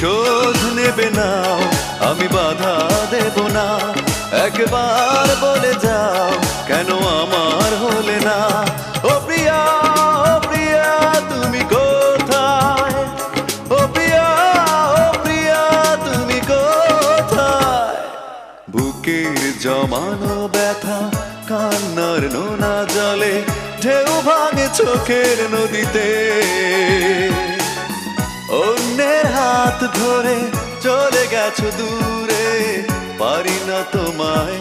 প্রতিশোধ নেবে না, আমি বাধা দেব না। একবার বলে যাও কেন আমার হলে না। ও প্রিয়া, ও প্রিয়া তুমি কোথায়? ও প্রিয়া, ও প্রিয়া তুমি কোথায়? বুকের জমানো ব্যথা কান্নার নোনা জলে ঢেউ ভাঙে চোখের নদীতে। অন্যের হাত ধরে চলে গেছো দূরে, পারি না তোমায়